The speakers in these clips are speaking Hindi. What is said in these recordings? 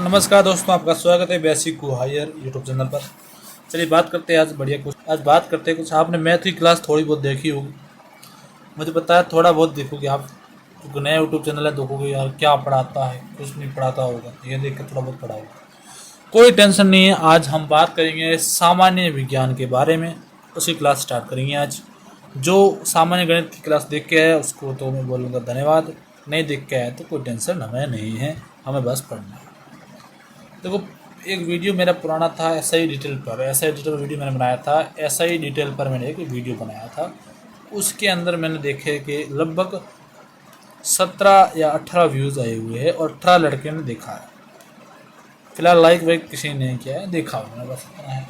नमस्कार दोस्तों, आपका स्वागत है बेसिक को हायर यूट्यूब चैनल पर। चलिए बात करते हैं आज बात करते हैं कुछ आपने मैथ की क्लास थोड़ी बहुत देखी होगी। मुझे पता है थोड़ा बहुत देखोगे आप, क्योंकि नया यूट्यूब चैनल है। देखोगे यार क्या पढ़ाता है, कुछ नहीं पढ़ाता होगा, ये देख कर थोड़ा बहुत पढ़ा होगा। कोई टेंशन नहीं है, आज हम बात करेंगे सामान्य विज्ञान के बारे में। उसी क्लास स्टार्ट करेंगे आज। जो सामान्य गणित की क्लास देख के है उसको तो मैं बोलूँगा धन्यवाद, नहीं देख के आया तो कोई टेंशन हमें नहीं है, हमें बस पढ़ना है। देखो, एक वीडियो मेरा पुराना था एसआई डिटेल पर, एसआई डिटेल वीडियो मैंने बनाया था। एसआई डिटेल पर मैंने एक वीडियो बनाया था, उसके अंदर मैंने देखे कि लगभग 17 या 18 व्यूज़ आए हुए हैं और 18 लड़के ने देखा है। फिलहाल लाइक वाइक किसी ने नहीं किया है, देखा उन्होंने बस इतना है।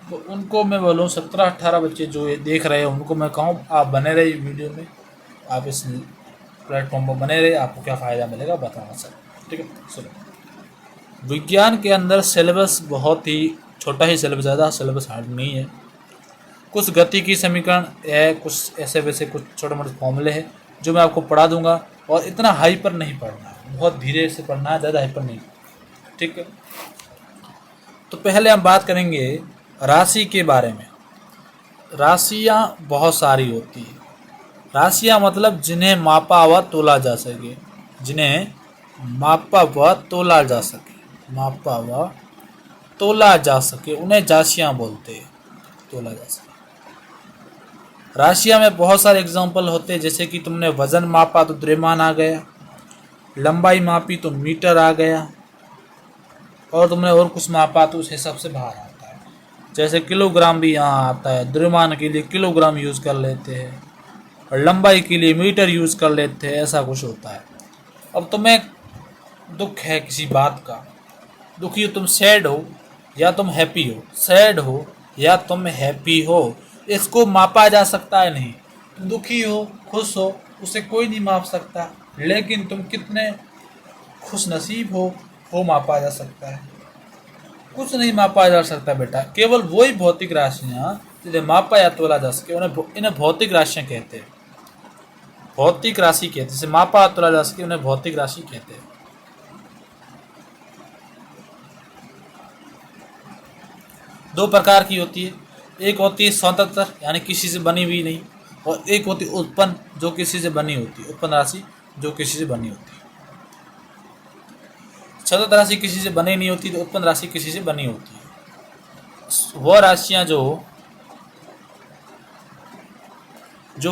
तो उनको मैं बोलूँ 17-18 बच्चे जो ये देख रहे हैं उनको मैं कहूँ आप बने रहे वीडियो में, आप इस प्लेटफॉर्म पर बने रहे, आपको क्या फ़ायदा मिलेगा बताना सर। ठीक है, सुनो। विज्ञान के अंदर सिलेबस बहुत ही छोटा ही सिलेबस, ज़्यादा सिलेबस हार्ड नहीं है। कुछ गति की समीकरण है, कुछ ऐसे वैसे कुछ छोटे मोटे फॉर्मूले हैं जो मैं आपको पढ़ा दूंगा। और इतना हाई पर नहीं पढ़ना है, बहुत धीरे से पढ़ना है, ज़्यादा हाई पर नहीं। ठीक है, तो पहले हम बात करेंगे राशि के बारे में। राशियाँ बहुत सारी होती है। राशियाँ मतलब जिन्हें मापा व तोला जा सके, जिन्हें मापा व तोला जा सके, मापा व तोला जा सके उन्हें राशियाँ बोलते हैं, तोला जा सके। राशियाँ में बहुत सारे एग्जाम्पल होते हैं, जैसे कि तुमने वजन मापा तो द्रव्यमान आ गया, लंबाई मापी तो मीटर आ गया, और तुमने और कुछ मापा तो उस हिसाब से बाहर आता है। जैसे किलोग्राम भी यहाँ आता है, द्रव्यमान के लिए किलोग्राम यूज़ कर लेते हैं और लंबाई के लिए मीटर यूज़ कर लेते हैं, ऐसा कुछ होता है। अब तुम्हें दुख है किसी बात का, दुखी हो तुम, सैड हो या तुम हैप्पी हो, सैड हो या तुम हैप्पी हो, इसको मापा जा सकता है नहीं। तुम दुखी हो, खुश हो, उसे कोई नहीं माप सकता, लेकिन तुम कितने खुश नसीब हो वो मापा जा सकता है। कुछ नहीं मापा जा सकता बेटा, केवल वही भौतिक राशियाँ जिन्हें मापा या तोला जा सके इन्हें भौतिक राशियाँ कहते हैं। भौतिक राशि कहते हैं, जिसे मापा या तोला जा सके उन्हें भौतिक राशि कहते हैं। दो प्रकार की होती है, एक होती है स्वतंत्र यानी किसी से बनी हुई नहीं, और एक होती है उत्पन्न जो किसी से बनी होती है, उत्पन्न राशि जो किसी से बनी होती है। स्वतंत्र राशि किसी से बनी नहीं होती, तो उत्पन्न राशि किसी से बनी होती है। वह राशियां जो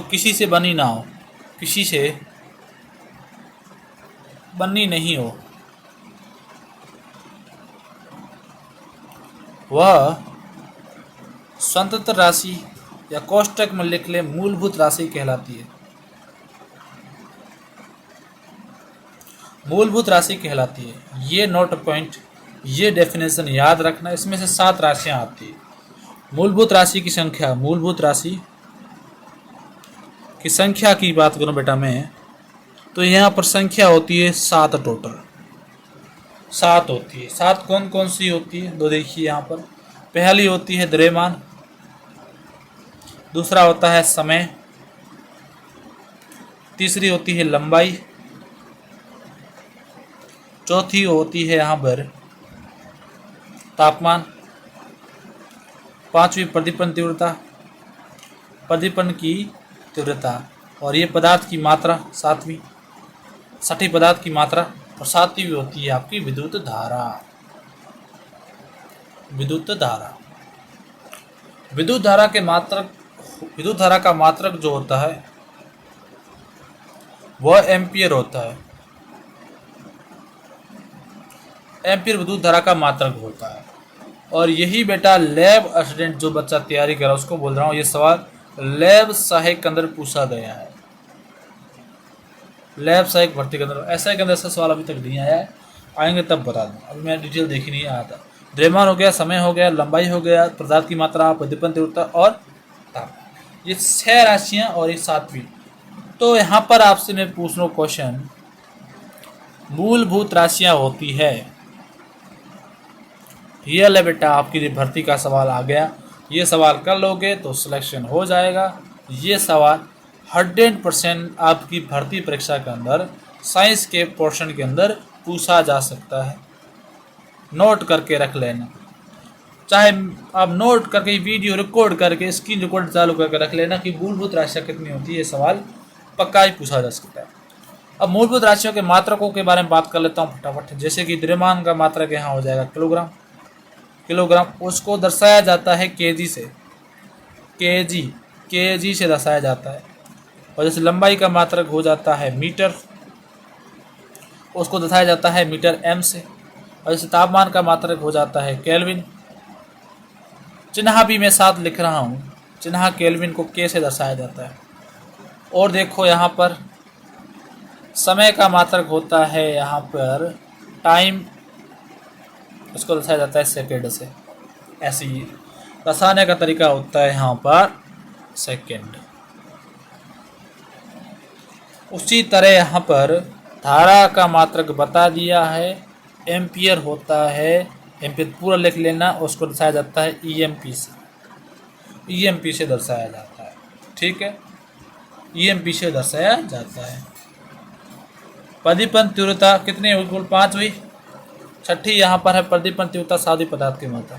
किसी से बनी ना हो, किसी से बनी नहीं हो, वह स्वतंत्र राशि या कोष्टक में लिख ले मूलभूत राशि कहलाती है। मूलभूत राशि कहलाती है। ये नोट पॉइंट, ये डेफिनेशन याद रखना। इसमें से 7 राशियां आती है। मूलभूत राशि की संख्या, मूलभूत राशि की संख्या की बात करूं बेटा मैं, तो यहाँ पर संख्या होती है 7 टोटल, 7 होती है। 7 कौन कौन सी होती है, दो देखिए यहाँ पर। पहली होती है द्रव्यमान, दूसरा होता है समय, तीसरी होती है लंबाई, चौथी होती है यहाँ पर तापमान, पांचवी प्रदीपन तीव्रता, प्रदीपन की तीव्रता, और ये पदार्थ की मात्रा सातवीं, छठी पदार्थ की मात्रा, और सातवीं होती है आपकी विद्युत धारा। विद्युत धारा, विद्युत धारा के मात्रक, विद्युत धारा का मात्रक जो होता है वह एम्पियर होता है। एम्पियर विद्युत धारा का मात्रक होता है। और यही बेटा लैब असिस्टेंट जो बच्चा तैयारी कर रहा है उसको बोल रहा हूँ, ये सवाल लैब सहायक के अंदर पूछा गया है। लैब सहायक भर्ती के अंदर ऐसा के अंदर ऐसा सवाल अभी तक नहीं आया है, आएंगे तब बता दूँ, अभी मैं डिटेल देखी नहीं आया था। द्रव्यमान हो गया, समय हो गया, लंबाई हो गया, पदार्थ की मात्रा, प्रदीपन तीव्रता और ताप, ये 6 राशियाँ और ये 7वीं। तो यहाँ पर आपसे मैं पूछ रहा हूँ क्वेश्चन, मूलभूत राशियाँ होती है, ये ले बेटा आपकी भर्ती का सवाल आ गया। ये सवाल कर लोगे तो सिलेक्शन हो जाएगा। ये सवाल 100% आपकी भर्ती परीक्षा के अंदर साइंस के पोर्शन के अंदर पूछा जा सकता है। नोट करके रख लेना, चाहे आप नोट करके वीडियो रिकॉर्ड करके स्क्रीन रिकॉर्ड चालू करके रख लेना कि मूलभूत राशियाँ कितनी होती है। ये सवाल पक्का ही पूछा जा सकता है। अब मूलभूत राशियों के मात्रकों के बारे में बात कर लेता हूँ फटाफट। जैसे कि द्रव्यमान का मात्रक यहाँ हो जाएगा किलोग्राम, किलोग्राम उसको दर्शाया जाता है केजी से, केजी से दर्शाया जाता है। और जैसे लंबाई का मात्रक हो जाता है मीटर, उसको दर्शाया जाता है मीटर एम से। और जैसे तापमान का मात्रक हो जाता है केल्विन, चिन्ह भी मैं साथ लिख रहा हूँ, चिन्ह केल्विन को के से दर्शाया जाता है। और देखो यहाँ पर समय का मात्रक होता है यहाँ पर टाइम, उसको दर्शाया जाता है सेकेंड से। ऐसे ही दर्शाने का तरीका होता है यहाँ पर सेकेंड। उसी तरह यहाँ पर धारा का मात्रक बता दिया है, एम्पियर होता है, एम्पियर पूरा लिख लेना, उसको दर्शाया जाता है ईएमपी से, ईएमपी से दर्शाया जाता है। ठीक है, ईएमपी से दर्शाया जाता है। प्रदीपन तीव्रता कितनी हुई? कुल 5 हुई। छठी यहाँ पर है प्रदीपन तीव्रता सादी पदार्थ की मात्रा,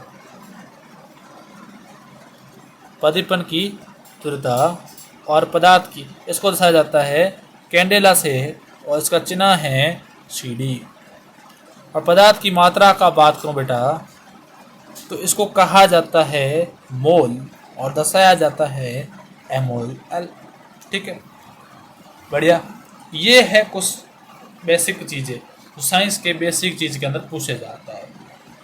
प्रदीपन की तीव्रता और पदार्थ की, इसको दर्शाया जाता है कैंडेला से, और इसका चिन्ह है सीडी। और पदार्थ की मात्रा का बात करूं बेटा तो इसको कहा जाता है मोल और दर्शाया जाता है एमओल। ठीक है, बढ़िया। ये है कुछ बेसिक चीज़ें जो साइंस के बेसिक चीज़ के अंदर पूछे जाता है।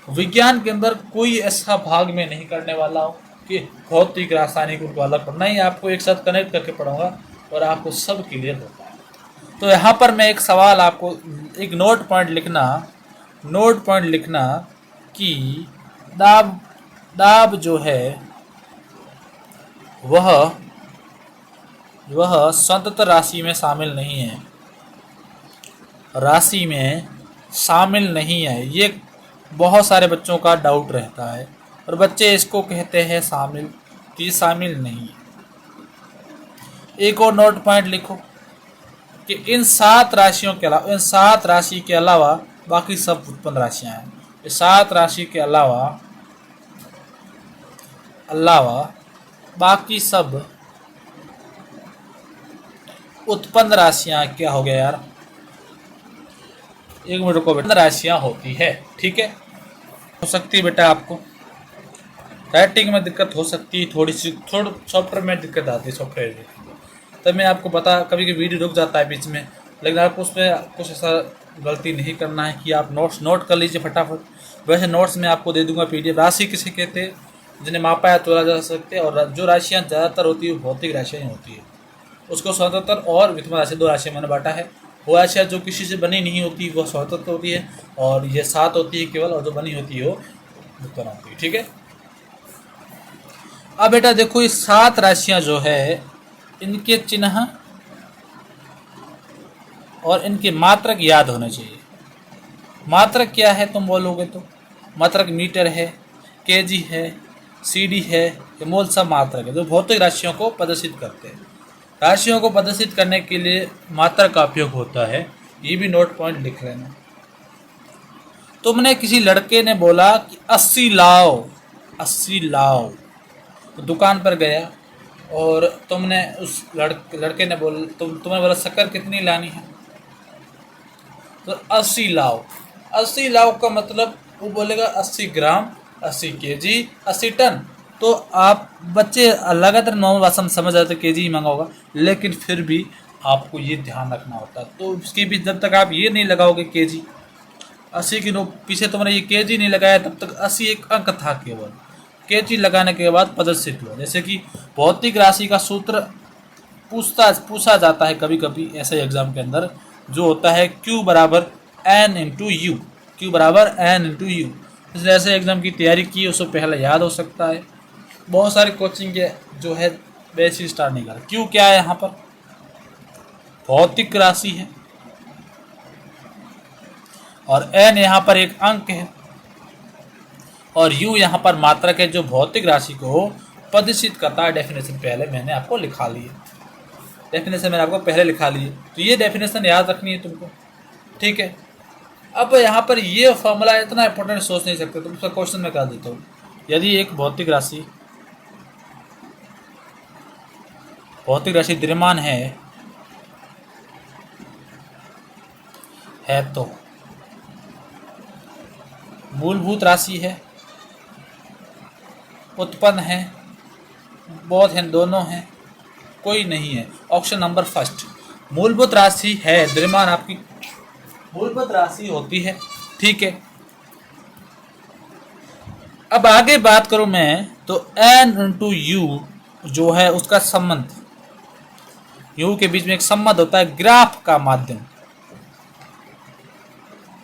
विज्ञान के अंदर कोई ऐसा भाग में नहीं करने वाला हो कि भौतिक रासायनिक उनको अलग पढ़ना ही, आपको एक साथ कनेक्ट करके पढ़ाऊंगा और आपको सब क्लियर होता है। तो यहाँ पर मैं एक सवाल आपको, एक नोट पॉइंट लिखना कि दाब जो है वह स्वतंत्र राशि में शामिल नहीं है, राशि में शामिल नहीं है। ये बहुत सारे बच्चों का डाउट रहता है और बच्चे इसको कहते हैं शामिल, तो ये शामिल नहीं है। एक और नोट पॉइंट लिखो कि इन 7 राशियों के अलावा, इन 7 राशि के अलावा बाकी सब उत्पन्न राशियां हैं। इस 7 राशि के अलावा बाकी सब उत्पन्न राशियां क्या हो गया यार, एक मिनट को, उत्पन्न राशियां होती है। ठीक है, हो सकती है बेटा आपको राइटिंग में दिक्कत हो सकती है, थोड़ी सॉफ्टवेयर में दिक्कत आती है, सॉफ्टवेयर में। तब मैं आपको बता, कभी कभी वीडियो रुक जाता है बीच में, लेकिन आपको उसमें कुछ ऐसा गलती नहीं करना है कि आप नोट्स नोट कर लीजिए फटाफट। वैसे नोट्स में आपको दे दूंगा पीडीएफ। राशि किसे कहते हैं? जिन्हें मापा या तोला जा सकते हैं, और जो राशियाँ ज़्यादातर होती है वो भौतिक राशियाँ ही होती है। उसको स्वतंत्र और विद्यमान राशि 2 राशियाँ मैंने बांटा है। वो राशियाँ जो किसी से बनी नहीं होती वो स्वतंत्र होती है, और ये 7 होती है केवल, और जो बनी होती है वो विद्यमान होती है। ठीक है, अब बेटा देखो ये 7 राशियाँ जो है, इनके चिन्ह और इनके मात्रक याद होने चाहिए। मात्रक क्या है तुम बोलोगे तो? मात्रक मीटर है, केजी है, सीडी है, ये मोल सब मात्रक है जो भौतिक राशियों को प्रदर्शित करते हैं। राशियों को प्रदर्शित करने के लिए मात्रक का उपयोग होता है, ये भी नोट पॉइंट लिख लेना। तुमने किसी लड़के ने बोला कि 80 लाओ, 80 लाओ, तो दुकान पर गया और तुमने उस लड़के ने तुमने बोला शक्कर कितनी लानी है, तो 80 लाओ। 80 लाओ का मतलब वो बोलेगा 80 ग्राम, 80 केजी, 80 टन। तो आप बच्चे लगातार नॉर्मल भाषा में समझ आते केजी ही मांगा होगा, लेकिन फिर भी आपको ये ध्यान रखना होता है। तो उसके बीच जब तक आप ये नहीं लगाओगे केजी 80 किलो, पीछे तुमने ये केजी नहीं लगाया तब तक 80 एक अंक था केवल। केजी लगाने के बाद प्रदर्शित हुआ। जैसे कि भौतिक राशि का सूत्र पूछा जाता है कभी कभी ऐसे एग्जाम के अंदर, जो होता है Q बराबर N इंटू यू, Q बराबर N इंटू यू। इसलिए ऐसे एग्जाम की तैयारी की उसको पहले याद हो सकता है। बहुत सारे कोचिंग के जो है बेसिक स्टार्ट नहीं कर। Q क्या है? यहाँ पर भौतिक राशि है, और N यहाँ पर एक अंक है, और U यहाँ पर मात्रक है जो भौतिक राशि को प्रदर्शित करता है। डेफिनेशन पहले मैंने आपको लिखा ली है, तो ये डेफिनेशन याद रखनी है तुमको। ठीक है, अब यहाँ पर ये फॉर्मूला इतना इंपॉर्टेंट सोच नहीं सकते, तो उसका क्वेश्चन मैं कर देता हूँ। यदि एक भौतिक राशि द्रव्यमान है तो मूलभूत राशि है, उत्पन्न है, बहुत हैं, दोनों हैं, कोई नहीं है। ऑप्शन नंबर फर्स्ट, मूलभूत राशि है, द्रव्यमान आपकी मूलभूत राशि होती है, ठीक है। अब आगे बात करूं मैं तो n इंटू यू जो है उसका संबंध, यू के बीच में एक संबंध होता है ग्राफ का माध्यम,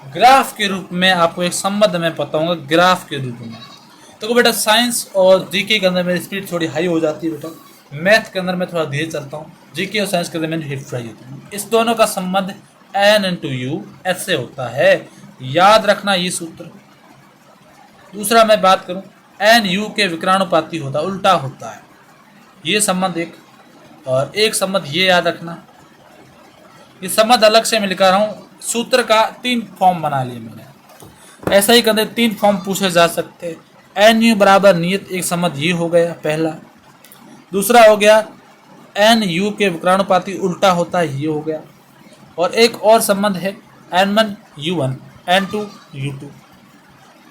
ग्राफ के रूप में आपको एक संबंध मैं बताऊंगा ग्राफ के रूप में। तो बेटा साइंस और जीके के अंदर मेरी स्पीड थोड़ी हाई हो जाती है बेटा, मैथ के अंदर मैं थोड़ा धीरे चलता हूँ, जीके और साइंस के अंदर मेरी हिट हाई होती है। इस दोनों का संबंध n इंटू यू ऐसे होता है, याद रखना ये सूत्र। दूसरा मैं बात करूं n u के विकरानुपाती होता है, उल्टा होता है, ये संबंध एक। और एक संबंध ये याद रखना, ये संबंध अलग से मैं लिखा रहा हूँ, सूत्र का 3 फॉर्म बना लिए मैंने। ऐसा ही करते 3 फॉर्म पूछे जा सकते हैं। n u बराबर नियत, एक संबंध ये हो गया पहला। दूसरा हो गया n u के विकरानुपाती उल्टा होता है, ये हो गया। और एक और संबंध है n1 u1 n2 u2,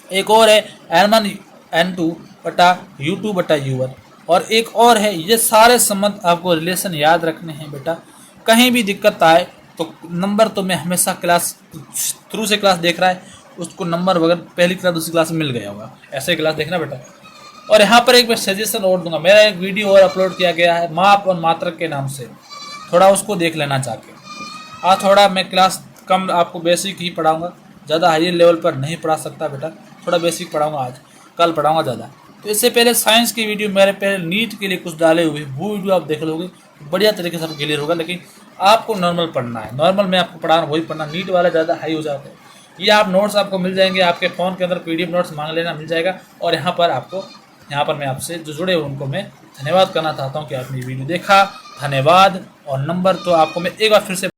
एक और है n1 n2 बटा u2 बटा u1, और एक और है। ये सारे संबंध आपको रिलेशन याद रखने हैं बेटा। कहीं भी दिक्कत आए तो नंबर तो मैं हमेशा क्लास थ्रू से क्लास देख रहा है उसको नंबर वगैरह पहली क्लास दूसरी क्लास में मिल गया होगा, ऐसे क्लास देखना बेटा। और यहाँ पर एक मैं सजेशन और दूंगा, मेरा एक वीडियो और अपलोड किया गया है माप और मात्रक के नाम से, थोड़ा उसको देख लेना जाके। आज थोड़ा मैं क्लास कम आपको बेसिक ही पढ़ाऊँगा, ज़्यादा हाई लेवल पर नहीं पढ़ा सकता बेटा, थोड़ा बेसिक पढ़ाऊँगा आज, कल पढ़ाऊँगा ज़्यादा। तो इससे पहले साइंस की वीडियो मेरे पहले नीट के लिए कुछ डाले हुए, वो वीडियो आप देख लोगे बढ़िया तरीके से आपको क्लियर होगा। लेकिन आपको नॉर्मल पढ़ना है, नॉर्मल में आपको पढ़ा वही पढ़ना, नीट वाला ज़्यादा हाई हो जाता है। ये आप नोट्स आपको मिल जाएंगे आपके फ़ोन के अंदर, PDF नोट्स मांग लेना मिल जाएगा। और यहाँ पर मैं आपसे जो जुड़े हुए उनको मैं धन्यवाद करना चाहता हूँ कि आपने वीडियो देखा, धन्यवाद। और नंबर तो आपको मैं एक बार फिर से